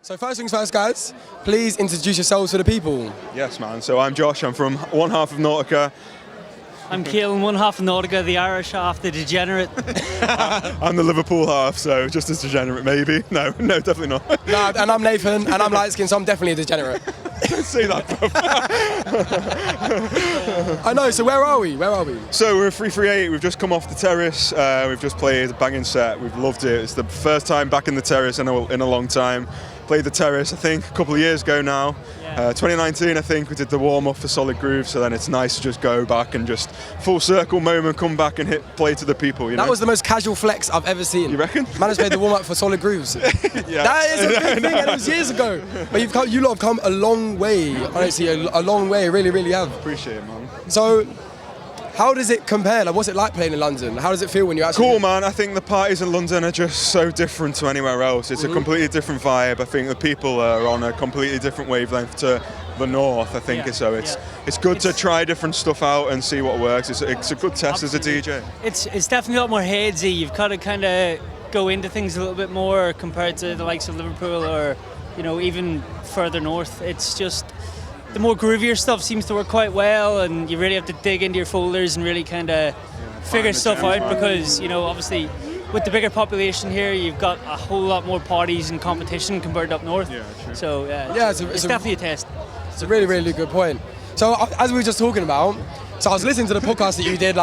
So first things first, guys, please introduce yourselves to the people. Yes, man. So I'm Josh. I'm from one half of Nautica. I'm Keelan, one half of Nautica, the Irish half, the degenerate. I'm the Liverpool half, so just as degenerate, maybe. No, definitely not. No, and I'm Nathan, and I'm light skinned, so I'm definitely a degenerate. Don't say that, bro. I know, so where are we? So we're at 338. We've just come off the terrace. We've just played a banging set. We've loved it. It's the first time back in the terrace in a long time. Played the terrace, I think, a couple of years ago now. Yeah. 2019, I think, we did the warm-up for Solid Groove, so then it's nice to just go back and just full circle moment, come back and hit play to the people, you know? That was the most casual flex I've ever seen. You reckon? Man has played the warm-up for Solid Grooves. Yeah. That is a big thing, and it was years ago. But you lot have come a long way, honestly, a long way, really, really have. Appreciate it, man. So, how does it compare? Like, what's it like playing in London? How does it feel when you actually... Cool, man. I think the parties in London are just so different to anywhere else. It's a completely different vibe. I think the people are on a completely different wavelength to the north, I think. So it's good to try different stuff out and see what works. It's a good test Absolutely. as a DJ. It's definitely a lot more headsy. You've got to kind of go into things a little bit more compared to the likes of Liverpool or, even further north. It's just... the more groovier stuff seems to work quite well, and you really have to dig into your folders and really kind of figure stuff out because, obviously with the bigger population here, you've got a whole lot more parties and competition compared to up north. Yeah, true. So, it's definitely a test. It's a really, really good point. So, as we were just talking about, so I was listening to the podcast that you did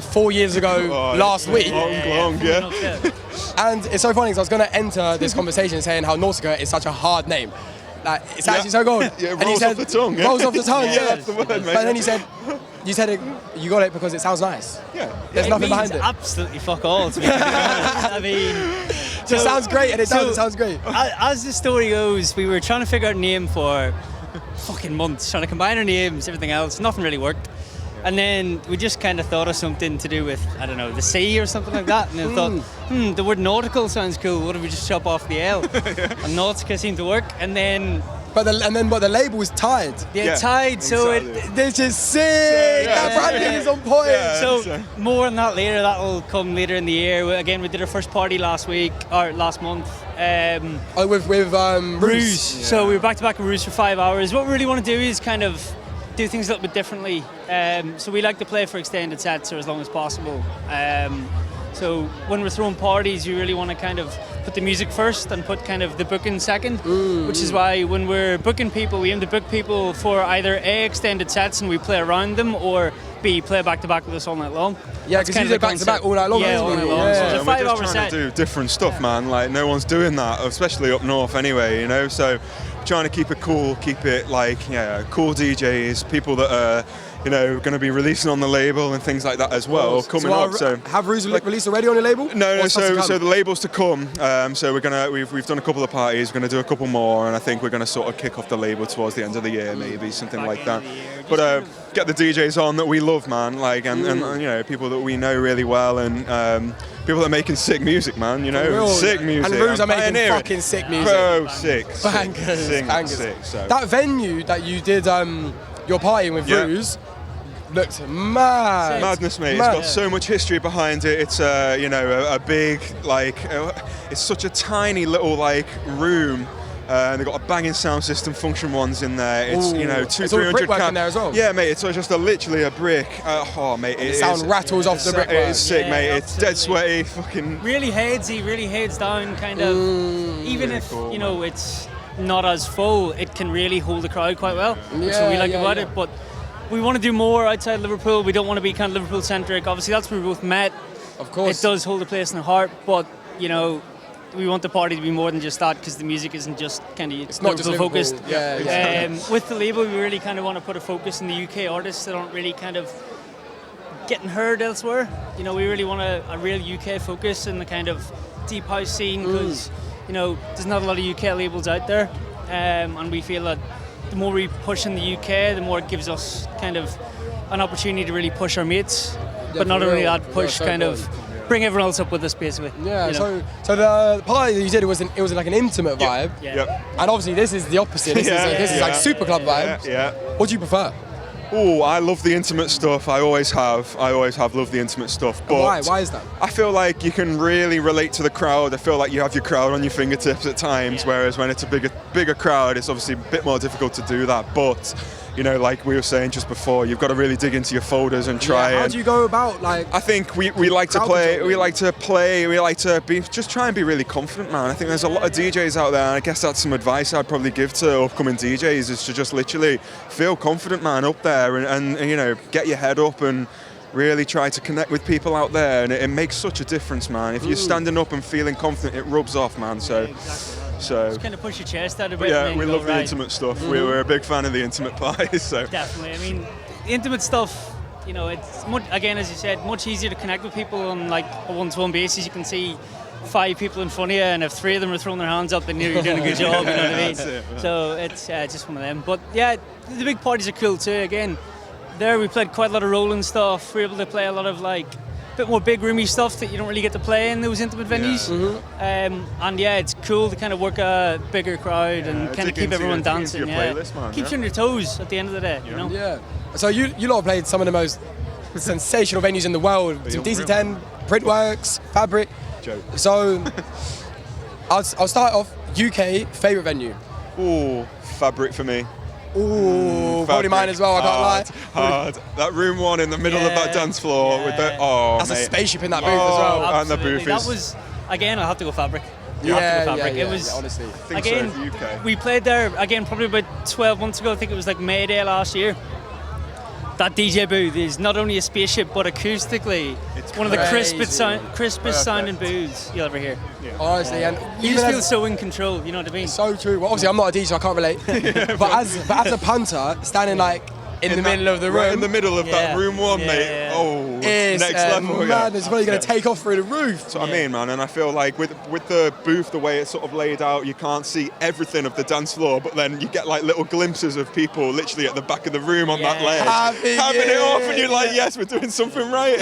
4 years ago last week. Long, yeah. And it's so funny because I was going to enter this conversation saying how Nautica is such a hard name. Like, it's actually so good. Yeah, and rolls off the tongue. Yeah. Rolls off the tongue, yeah. That's the word, mate. But then you said you got it because it sounds nice. Yeah. There's nothing behind it. Absolutely fuck all, to be honest. I mean... It sounds great, and it sounds great. As the story goes, we were trying to figure out a name for fucking months, trying to combine our names, everything else. Nothing really worked. And then we just kind of thought of something to do with, I don't know, the sea or something like that. And then thought, the word nautical sounds cool. What if we just chop off the L? And Nautica seemed to work. And then... But the label is tied. Yeah, tied. Exactly. So This is sick. That branding is on point. Yeah. So more on that later. That'll come later in the year. Again, we did our first party last month. With Ruse. Yeah. So we were back to back with Ruse for 5 hours. What we really want to do is kind of do things a little bit differently. So we like to play for extended sets or as long as possible. So when we're throwing parties, you really want to kind of put the music first and put kind of the booking second, which is why when we're booking people, we aim to book people for either A, extended sets and we play around them, or B, play back to back with us all night long. Yeah, because you do back to back all night long. Yeah, all night long. Yeah. So it's a And we're 5 hour just set. trying to do different stuff, man. Like, no one's doing that, especially up north anyway, So trying to keep it cool, keep it cool DJs, people that are, going to be releasing on the label and things like that as well, coming up. So have Ruse released already on your label? No. So the label's to come. So we've done a couple of parties. We're gonna do a couple more, and I think we're gonna sort of kick off the label towards the end of the year, maybe something like that. But get the DJs on that we love, man. And people that we know really well, and people that are making sick music, man. Sick music. And Ruse are making fucking sick music. Bro, sick. Bangers. Sick. So. That venue that you did your party with Ruse looked mad. Madness, mate. It's got so much history behind it. It's a big it's such a tiny little room. And they've got a banging sound system, function ones in there. It's 200-300 brickwork in there as well. Yeah, mate. It's just literally a brick. Mate, the sound rattles off the brickwork. It is sick, mate. Absolutely. It's dead sweaty. Fucking really headsy, really heads down, kind of. Even really if cool, it's not as full, it can really hold the crowd quite well, which is what we like about it. But we want to do more outside Liverpool. We don't want to be kind of Liverpool centric. Obviously, that's where we both met. Of course, it does hold a place in the heart. But we want the party to be more than just that, because the music isn't just kind of it's not just Liverpool focused. Yeah. With the label, we really kind of want to put a focus on the UK artists that aren't really kind of getting heard elsewhere. We really want a real UK focus in the kind of deep house scene, because there's not a lot of UK labels out there, and we feel that the more we push in the UK, the more it gives us kind of an opportunity to really push our mates, but not only that, push bring everyone else up with us, basically. Yeah. So the party that you did, it was like an intimate vibe. Yeah. And obviously this is the opposite. This is like super club vibe. Yeah. What do you prefer? Oh, I love the intimate stuff. I always have loved the intimate stuff. But Why is that? I feel like you can really relate to the crowd. I feel like you have your crowd on your fingertips at times, whereas when it's a bigger crowd, it's obviously a bit more difficult to do that. But like we were saying just before, you've got to really dig into your folders and try. How do you go about I think we like to play. We like to just try and be really confident, man. I think there's a lot of DJs out there, and I guess that's some advice I'd probably give to upcoming DJs is to just literally feel confident, man, up there, and get your head up and really try to connect with people out there, and it makes such a difference, man. If you're standing up and feeling confident, it rubs off, man. So. Exactly. So just kind of push your chest out a bit. Yeah, we love the intimate stuff. We were a big fan of the intimate parties. So definitely. I mean, the intimate stuff. It's again, as you said, much easier to connect with people on like a one-to-one basis. You can see 5 people in front of you, and if 3 of them are throwing their hands up, then you're doing a good job. You know what I mean? So it's just one of them. But yeah, the big parties are cool too. Again, there we played quite a lot of rolling stuff. We were able to play a lot of like bit more big roomy stuff that you don't really get to play in those intimate venues. And yeah, it's cool to kind of work a bigger crowd and kind of keep everyone dancing. Playlist, man, keeps you on your toes at the end of the day. You know. Yeah. So you lot have played some of the most sensational venues in the world. Some DC10, Printworks, Fabric. Joke. So I'll start off. UK favourite venue. Ooh, Fabric for me. Ooh, probably mine as well. I can't lie. Hard. That room 1 in the middle of that dance floor with the that's a spaceship in that booth as well. And the booth that was again. I'll have to go Fabric. It was honestly. again. So, UK. We played there again probably about 12 months ago. I think it was like May Day last year. That DJ booth is not only a spaceship, but acoustically, it's one of the crispest sounding booths you'll ever hear. Yeah. Honestly, and you just feel so in control. You know what I mean? So true. Well, obviously, I'm not a DJ, so I can't relate. but as a punter, standing like in the middle of the room, right in the middle of that room 1, mate. Oh, it's next level. Man, it's probably going to take off through the roof. That's what I mean, man. And I feel like with the booth, the way it's sort of laid out, you can't see everything of the dance floor, but then you get like little glimpses of people literally at the back of the room on that ledge, having it off, and you're like, yes, we're doing something right.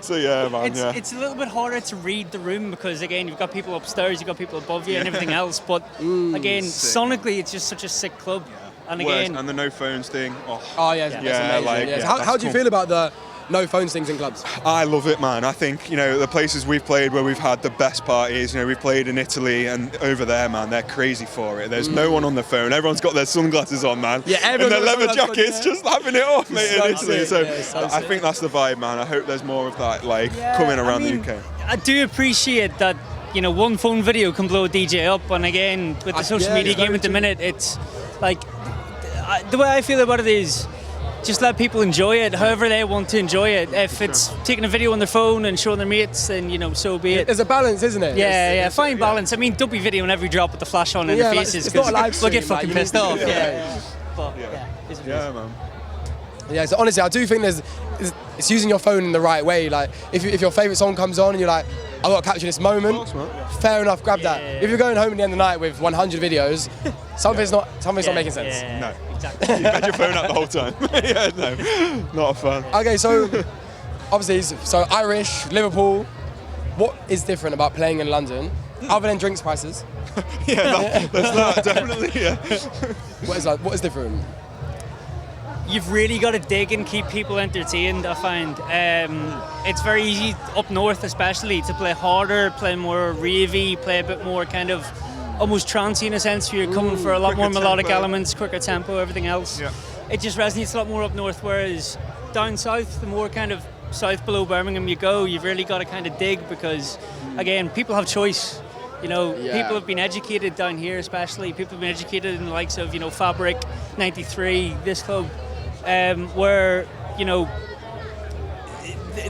So yeah, man. It's a little bit harder to read the room because again, you've got people upstairs, you've got people above you, and everything else. But again, sonically, it's just such a sick club. And again, and the no phones thing. How do you feel about the no phones things in clubs? I love it, man. I think the places we've played where we've had the best parties. We've played in Italy, and over there, man, they're crazy for it. There's no one on the phone. Everyone's got their sunglasses on, man. Yeah, and their leather jackets, just having it off, mate, in Italy. So I think that's the vibe, man. I hope there's more of that, coming around the UK. I do appreciate that. One phone video can blow a DJ up, and again, with the social media game at the minute, it's like. The way I feel about it is just let people enjoy it however they want to enjoy it. If it's taking a video on their phone and showing their mates, then so be it. There's a balance, isn't it? Yeah, fine balance. I mean, don't be videoing every drop with the flash on in their faces because we'll get fucking pissed off. But man. Yeah, so honestly, I do think it's using your phone in the right way. Like, if your favourite song comes on and you're like, I've got to capture this moment, fair enough, grab that. If you're going home at the end of the night with 100 videos, something's not making sense. No, exactly. You've had your phone out the whole time. Not fun. Okay, so obviously, Irish, Liverpool. What is different about playing in London, other than drinks prices? There's that, definitely, What is different? You've really got to dig and keep people entertained, I find. It's very easy up north especially to play harder, play more ravey, play a bit more kind of almost trancey in a sense where you're coming for a lot more melodic elements, quicker tempo, everything else. It just resonates a lot more up north, whereas down south, the more kind of south below Birmingham you go, you've really got to kind of dig because, again, people have choice. People have been educated down here especially, people have been educated in the likes of, Fabric, 93, this club. Where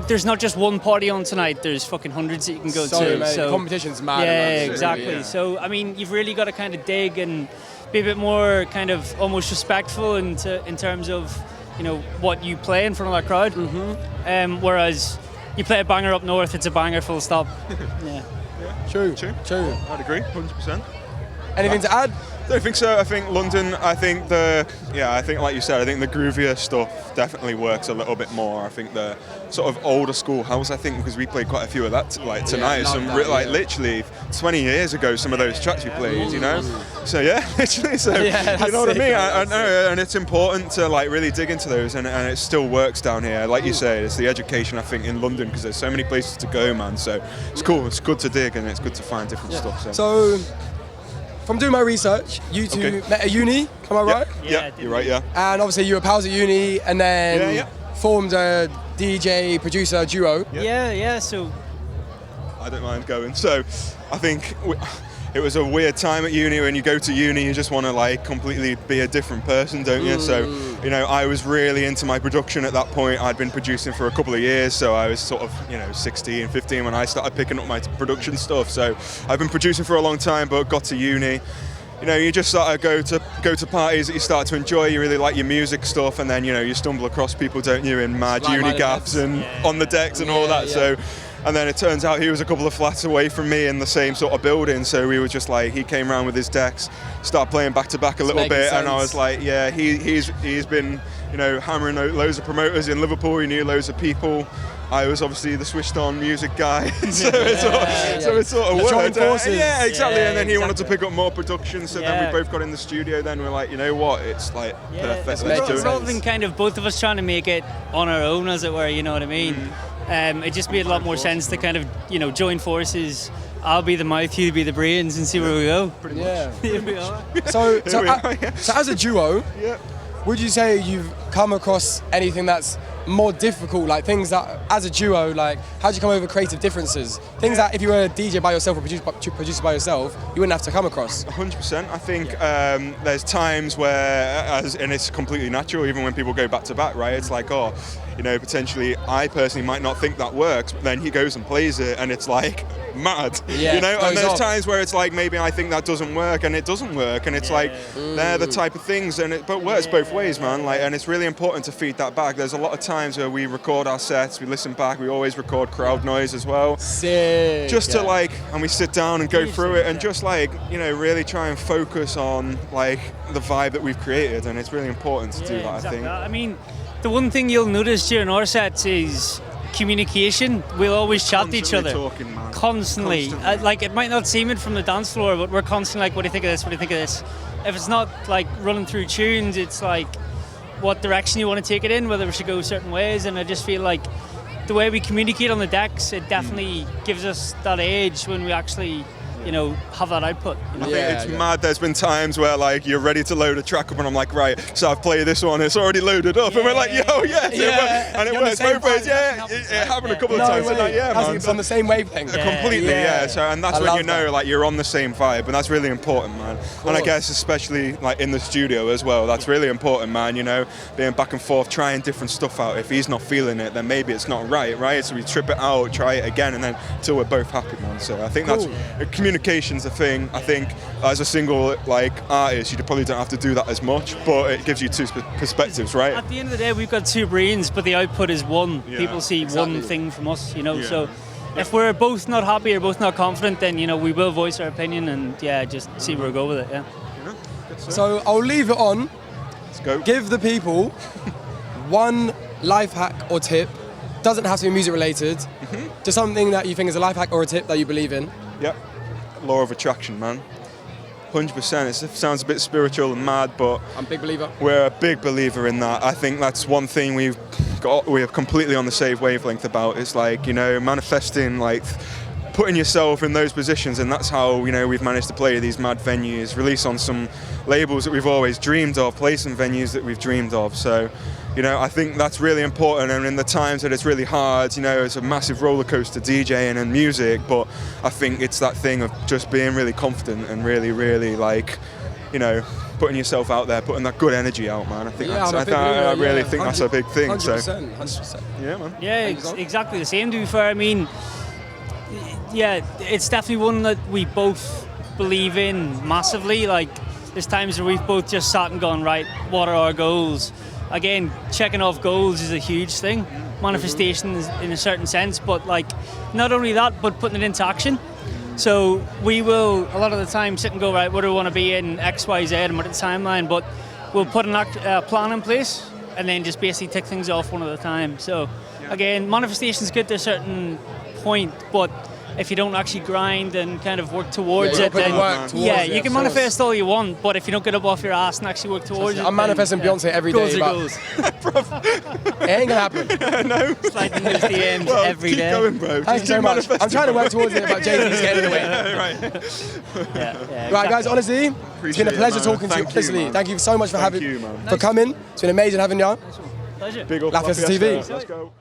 there's not just one party on tonight. There's fucking hundreds that you can go to. So competition's mad. Yeah, exactly. Yeah. So I mean, you've really got to kind of dig and be a bit more kind of almost respectful in terms of what you play in front of that crowd. Whereas you play a banger up north, it's a banger full stop. True. I'd agree, 100%. Anything to add? I don't think so. I think London, I think like you said, I think the groovier stuff definitely works a little bit more. I think the sort of older school house, I think, because we played quite a few of that like tonight, literally 20 years ago, some of those tracks we played, you know? So yeah, literally, so you know what I mean? I know, and it's important to like really dig into those, and it still works down here. Like you say, it's the education, I think, in London, because there's so many places to go, man. So it's cool, it's good to dig, and it's good to find different stuff. So from doing my research, you two met at uni, am I right? Yeah, you're right, yeah. And obviously you were pals at uni, and then formed a DJ producer duo. Yeah. So I don't mind going. So I think it was a weird time at uni. When you go to uni, you just want to like completely be a different person, don't you? So, you know, I was really into my production at that point. I'd been producing for a couple of years, so I was sort of, 16, 15 when I started picking up my production stuff. So I've been producing for a long time, but got to uni. You know, you just sort of go to parties that you start to enjoy. You really like your music stuff, and then you stumble across people, don't you, in mad uni gaps and on the decks and all that. So. And then it turns out he was a couple of flats away from me in the same sort of building, so we were just like, he came around with his decks, started playing back to back a little bit, and I was like, yeah, he's been, hammering out loads of promoters in Liverpool. He knew loads of people. I was obviously the switched on music guy, so it sort of worked. Yeah, exactly. And then he wanted to pick up more production, so then we both got in the studio. Then we're like, you know what? It's like perfect. Let's do it. Rather than kind of both of us trying to make it on our own, as it were, you know what I mean? It just made a lot more sense to kind of, join forces. I'll be the mouth, you be the brains, and see where we go. Pretty much. Here we are. So as a duo, would you say you've come across anything that's more difficult, like things that, as a duo, like how do you come over creative differences? Things that if you were a DJ by yourself or producer by yourself, you wouldn't have to come across. 100%. I think there's times where, and it's completely natural, even when people go back to back, right? It's like, potentially I personally might not think that works, but then he goes and plays it, and it's like mad, And there's times where it's like maybe I think that doesn't work, and it doesn't work, and it's like they're the type of things, but it works both ways, man. Like, and it's really important to feed that back. There's a lot of times where we record our sets, we listen back, we always record crowd noise as well. Sick. Just to and we sit down and go through it, and just really try and focus on like the vibe that we've created, and it's really important to do that. Exactly. I think. I mean, the one thing you'll notice during our sets is communication. We'll always chat to each other. Talking, man. Constantly. It might not seem it from the dance floor, but we're constantly like, what do you think of this? What do you think of this? If it's not like running through tunes, it's like what direction you want to take it in, whether we should go certain ways. And I just feel like the way we communicate on the decks, it definitely gives us that edge when we actually have that output. I think it's mad. There's been times where like you're ready to load a track up, and I'm like, right, so I've played this one, it's already loaded up, and we're like, and it works both ways. It happened a couple of times. Man. It's on the same wavelength. Completely, So, and that's when you know like you're on the same vibe, and that's really important, man. And I guess especially like in the studio as well, that's really important, man. Being back and forth, trying different stuff out. If he's not feeling it, then maybe it's not right? So we trip it out, try it again, and then until we're both happy, man. So I think that's communication's a thing. I think as a single artist, you probably don't have to do that as much, but it gives you two perspectives, right? At the end of the day, we've got two brains, but the output is one. People see one thing from us, So if we're both not happy or both not confident, then we will voice our opinion and just see where we go with it. So I'll leave it on. Let's go. Give the people one life hack or tip. Doesn't have to be music related. Just something that you think is a life hack or a tip that you believe in. Yep. Law of attraction, man. 100%. It sounds a bit spiritual and mad, but I'm a big believer. We're a big believer in that. I think that's one thing we're completely on the same wavelength about. It's like, manifesting, like putting yourself in those positions, and that's how we've managed to play these mad venues, release on some labels that we've always dreamed of, play some venues that we've dreamed of. So I think that's really important, and in the times that it's really hard, it's a massive roller coaster DJing and music, but I think it's that thing of just being really confident and really, really putting yourself out there, putting that good energy out, man. I think I really think that's a big thing. 100%, 100%. Yeah, man. Yeah, exactly the same, to be fair. I mean, it's definitely one that we both believe in massively. Like, there's times where we've both just sat and gone, right, what are our goals? Again, checking off goals is a huge thing. Manifestation is in a certain sense, but not only that, but putting it into action. So we will, a lot of the time, sit and go, right, what do we want to be in X, Y, Z, and what is the timeline? But we'll put a plan in place and then just basically tick things off one at a time. So again, manifestation is good to a certain point, but if you don't actually grind and kind of work towards it, then you can manifest all you want, but if you don't get up off your ass and actually work towards it, I'm manifesting Beyonce every day. Goals. It ain't gonna happen. No. Sliding those DMs every keep day. going, bro. Thank you so much. I'm trying to work towards it, but Jay-Z's getting in the way. Yeah, Right, guys, honestly, it's been a pleasure talking to you. Thank you, man. Thank you so much for Thank you, man. for coming. It's been amazing having you. Pleasure. Big up La Fiesta TV. Let's go.